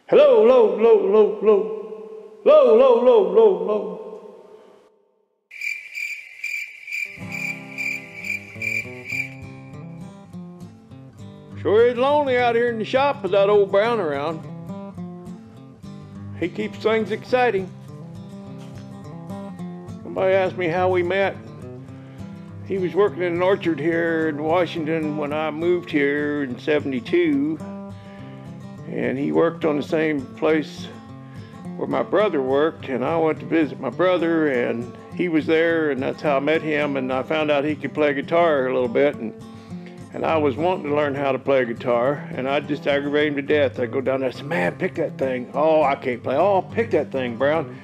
Hello, low, low, low, low. Low, low, low, low, low. Sure is lonely out here in the shop with that old Brown around. He keeps things exciting. Somebody asked me how we met. He was working in an orchard here in Washington when I moved here in '72. And he worked on the same place where my brother worked, and I went to visit my brother, and he was there, and that's how I met him. And I found out he could play guitar a little bit, and I was wanting to learn how to play guitar, and I just aggravated him to death. I'd go down there and say, "Man, pick that thing." "Oh, I can't play." "Oh, pick that thing, Brown."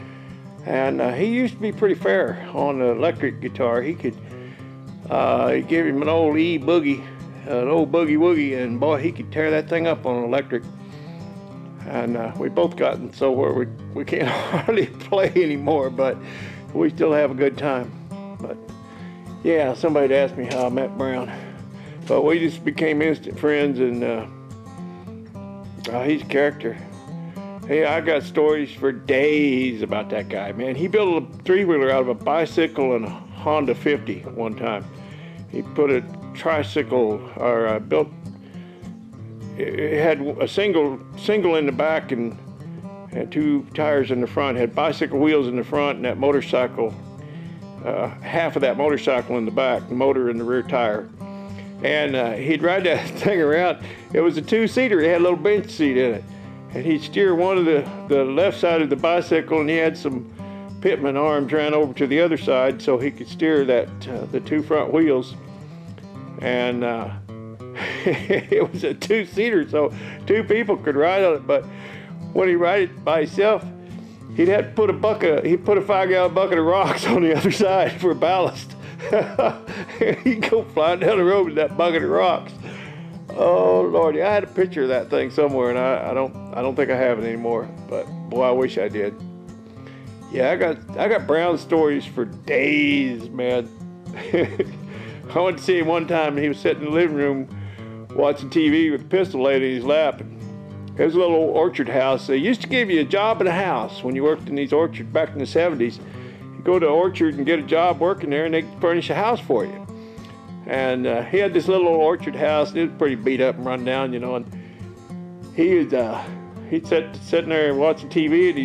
And he used to be pretty fair on the electric guitar. He gave him an old E-Boogie, an old Boogie Woogie, and boy, he could tear that thing up on electric. And we both gotten so where we can't hardly play anymore, but we still have a good time. But yeah, somebody asked me how I met Brown. But we just became instant friends, and he's a character. Hey, I got stories for days about that guy, man. He built a three-wheeler out of a bicycle and a Honda 50 one time. He put a tricycle, or built. It had a single in the back and had two tires in the front. Had bicycle wheels in the front, and that motorcycle, half of that motorcycle in the back, the motor in the rear tire. And he'd ride that thing around. It was a two-seater. It had a little bench seat in it. And he'd steer one of the left side of the bicycle, and he had some pitman arms ran over to the other side so he could steer that the two front wheels. And it was a two-seater, so two people could ride on it. But when he ride it by himself, he'd have to put a 5-gallon bucket of rocks on the other side for ballast. He'd go flying down the road with that bucket of rocks. Oh Lordy, I had a picture of that thing somewhere, and I don't think I have it anymore. But boy, I wish I did. Yeah, I got Brown stories for days, man. I went to see him one time, and he was sitting in the living room watching TV with a pistol laid in his lap. It was a little orchard house. They used to give you a job in a house when you worked in these orchards back in the '70s. You go to an orchard and get a job working there, and they furnish a house for you. And he had this little orchard house, and it was pretty beat up and run down, you know. And he'd sitting there watching TV in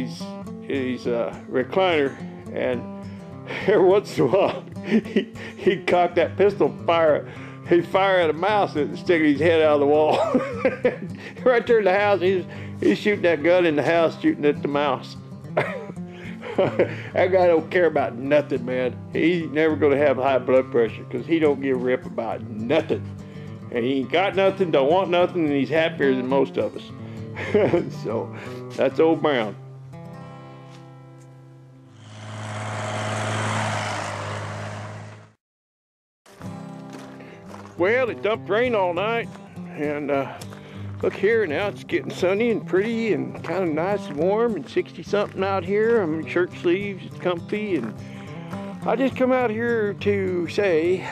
his recliner, and every once in a while he'd cock that pistol, he'd fire at a mouse and stick his head out of the wall. Right there in the house, he's shooting that gun in the house, shooting at the mouse. That guy don't care about nothing, man. He's never going to have high blood pressure because he don't give a rip about nothing. And he ain't got nothing, don't want nothing, and he's happier than most of us. So that's old Brown. Well, it dumped rain all night, and look here now, it's getting sunny and pretty and kind of nice and warm and 60-something out here. I'm in shirt sleeves, it's comfy, and I just come out here to say,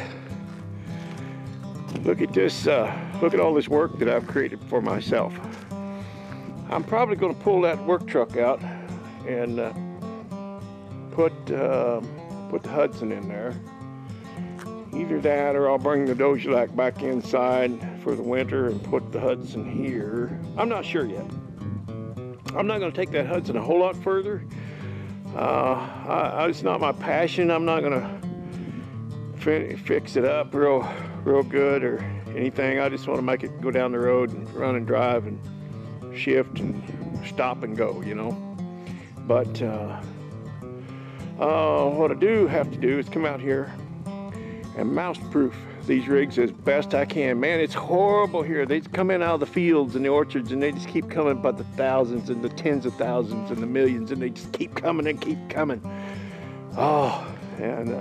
look at this, look at all this work that I've created for myself. I'm probably going to pull that work truck out and put the Hudson in there. Either that, or I'll bring the Dojelac back inside for the winter and put the Hudson here. I'm not sure yet. I'm not going to take that Hudson a whole lot further. It's not my passion. I'm not going to fix it up real good or anything. I just want to make it go down the road and run and drive and shift and stop and go, you know. But what I do have to do is come out here and mouse-proof these rigs as best I can. Man, it's horrible here. They come in out of the fields and the orchards, and they just keep coming by the thousands and the tens of thousands and the millions, and they just keep coming and keep coming. Oh, and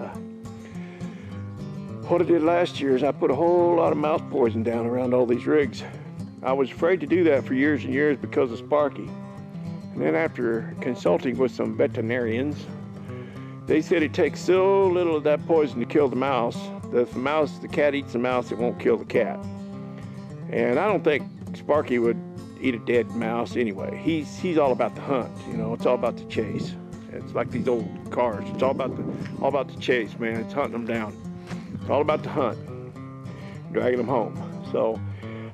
what I did last year is I put a whole lot of mouse poison down around all these rigs. I was afraid to do that for years and years because of Sparky. And then after consulting with some veterinarians, they said it takes so little of that poison to kill the mouse that if the cat eats the mouse, it won't kill the cat. And I don't think Sparky would eat a dead mouse anyway. He's all about the hunt, you know. It's all about the chase. It's like these old cars. It's all about the chase, man. It's hunting them down. It's all about the hunt, dragging them home. So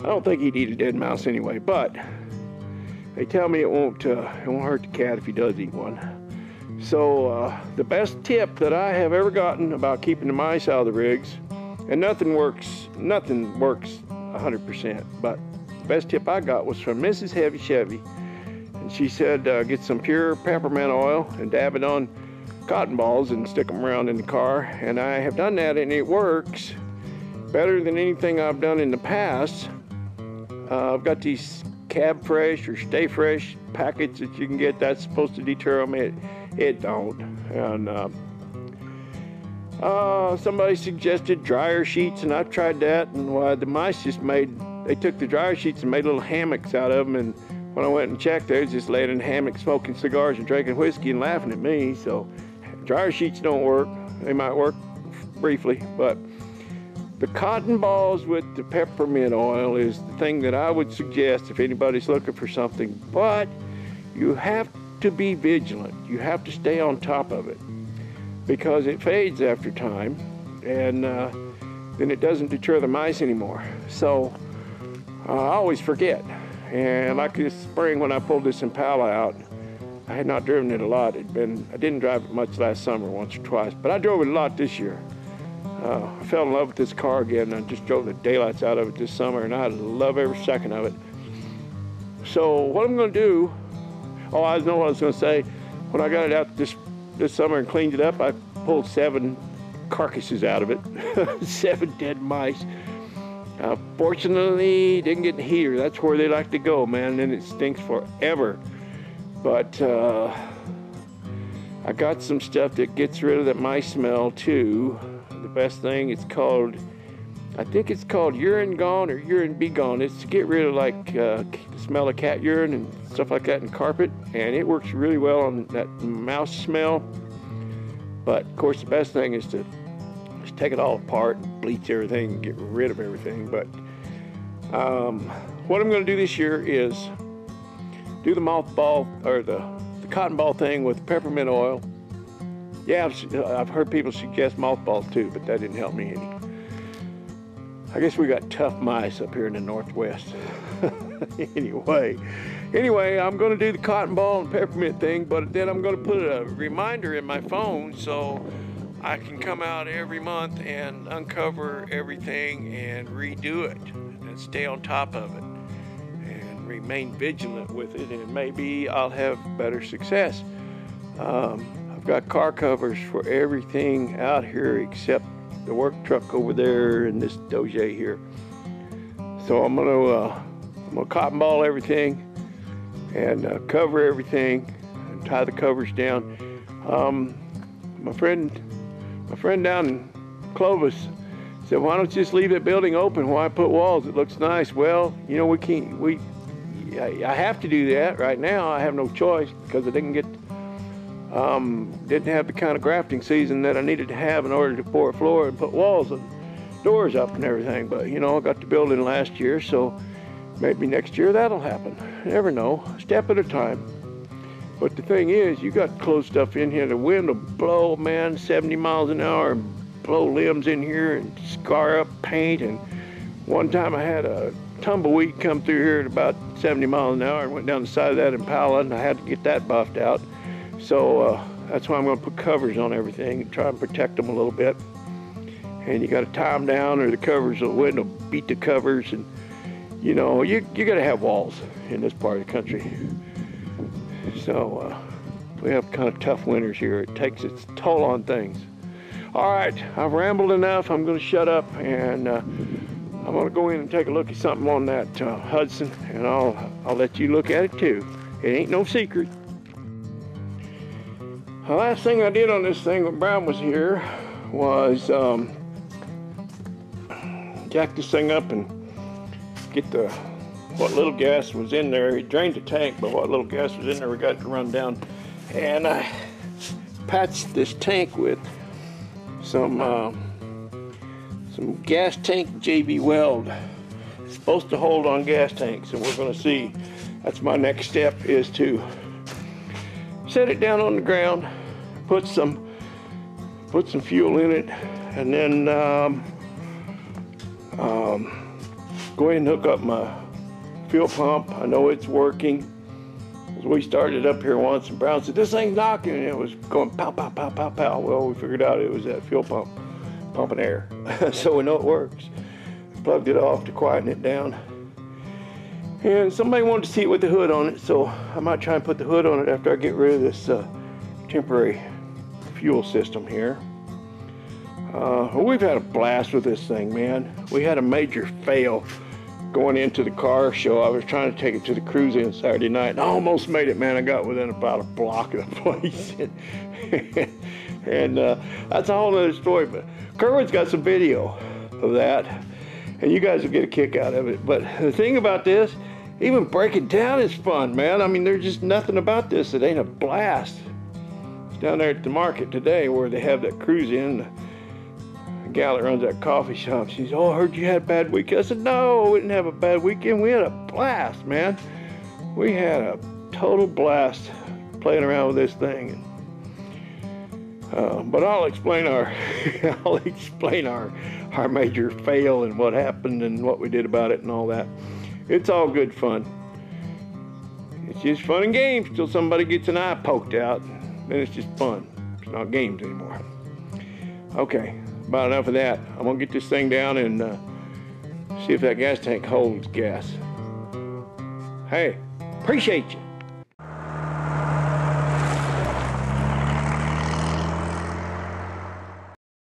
I don't think he'd eat a dead mouse anyway. But they tell me it won't hurt the cat if he does eat one. So the best tip that I have ever gotten about keeping the mice out of the rigs, and nothing works 100%, but the best tip I got was from Mrs. Heavy Chevy. And she said get some pure peppermint oil and dab it on cotton balls and stick them around in the car. And I have done that, and it works better than anything I've done in the past. I've got these Cab Fresh or Stay Fresh packets that you can get that's supposed to deter them. It don't. And somebody suggested dryer sheets, and I've tried that, and the mice they took the dryer sheets and made little hammocks out of them, and when I went and checked, they was just laying in a hammock smoking cigars and drinking whiskey and laughing at me. So dryer sheets don't work. They might work briefly, but the cotton balls with the peppermint oil is the thing that I would suggest if anybody's looking for something. But you have to be vigilant. You have to stay on top of it, because it fades after time, and then it doesn't deter the mice anymore. So I always forget. And like this spring when I pulled this Impala out, I had not driven it a lot. I didn't drive it much last summer, once or twice, but I drove it a lot this year. I fell in love with this car again, and I just drove the daylights out of it this summer, and I love every second of it. So what I'm gonna do, I know what I was gonna say. When I got it out this summer and cleaned it up, I pulled 7 carcasses out of it, 7 dead mice. Fortunately, didn't get in the heater. That's where they like to go, man, and it stinks forever. But I got some stuff that gets rid of that mice smell too. The best thing, I think it's called Urine Gone or Urine Be Gone. It's to get rid of like the smell of cat urine and stuff like that in carpet, and it works really well on that mouse smell. But of course, the best thing is to just take it all apart, bleach everything, and get rid of everything. But what I'm going to do this year is do the mothball or the cotton ball thing with peppermint oil. Yeah, I've heard people suggest mothballs too, but that didn't help me any. I guess we got tough mice up here in the Northwest. Anyway, I'm going to do the cotton ball and peppermint thing, but then I'm going to put a reminder in my phone so I can come out every month and uncover everything and redo it and stay on top of it and remain vigilant with it, and maybe I'll have better success. I've got car covers for everything out here except the work truck over there and this Doge here. So I'm gonna cotton ball everything and cover everything and tie the covers down. My friend down in Clovis said, "Why don't you just leave that building open? Why put walls? It looks nice." Well, you know, I have to do that right now. I have no choice because I didn't have the kind of grafting season that I needed to have in order to pour a floor and put walls and doors up and everything. But you know, I got the building last year, so maybe next year that'll happen. You never know, a step at a time. But the thing is, you got to close stuff in here. The wind will blow, man, 70 miles an hour and blow limbs in here and scar up paint. And one time I had a tumbleweed come through here at about 70 miles an hour and went down the side of that Impala, and I had to get that buffed out. So that's why I'm going to put covers on everything and try and protect them a little bit. And you got to tie them down, or the wind will beat the covers. And you know, you got to have walls in this part of the country. So we have kind of tough winters here. It takes its toll on things. All right, I've rambled enough. I'm going to shut up, and I'm going to go in and take a look at something on that Hudson, and I'll let you look at it too. It ain't no secret. The last thing I did on this thing when Brown was here was jack this thing up and get what little gas was in there. He drained the tank, but what little gas was in there, we got to run down. And I patched this tank with some gas tank JB Weld supposed to hold on gas tanks, and we're going to see. That's my next step, is to set it down on the ground, put some fuel in it, and then go ahead and hook up my fuel pump. I know it's working. We started up here once, and Brown said, "This thing's knocking," and it was going pow, pow, pow, pow, pow. Well, we figured out it was that fuel pump pumping air. So we know it works. Plugged it off to quieten it down. And somebody wanted to see it with the hood on it, so I might try and put the hood on it after I get rid of this temporary fuel system here. We've had a blast with this thing, man. We had a major fail going into the car show. I was trying to take it to the cruise-in Saturday night, and I almost made it, man. I got within about a block of the place. And that's a whole other story, but Kerwin's got some video of that, and you guys will get a kick out of it. But the thing about this, even breaking down is fun, man. I mean, there's just nothing about this that ain't a blast. It's down there at the market today where they have that cruise-in. The gal that runs that coffee shop, she says, "Oh, I heard you had a bad weekend." I said, "No, we didn't have a bad weekend. We had a blast, man. We had a total blast playing around with this thing." But I'll explain our our major fail and what happened and what we did about it and all that. It's all good fun. It's just fun and games till somebody gets an eye poked out. Then it's just fun. It's not games anymore. Okay. About enough of that. I'm gonna get this thing down and see if that gas tank holds gas. Hey, appreciate you.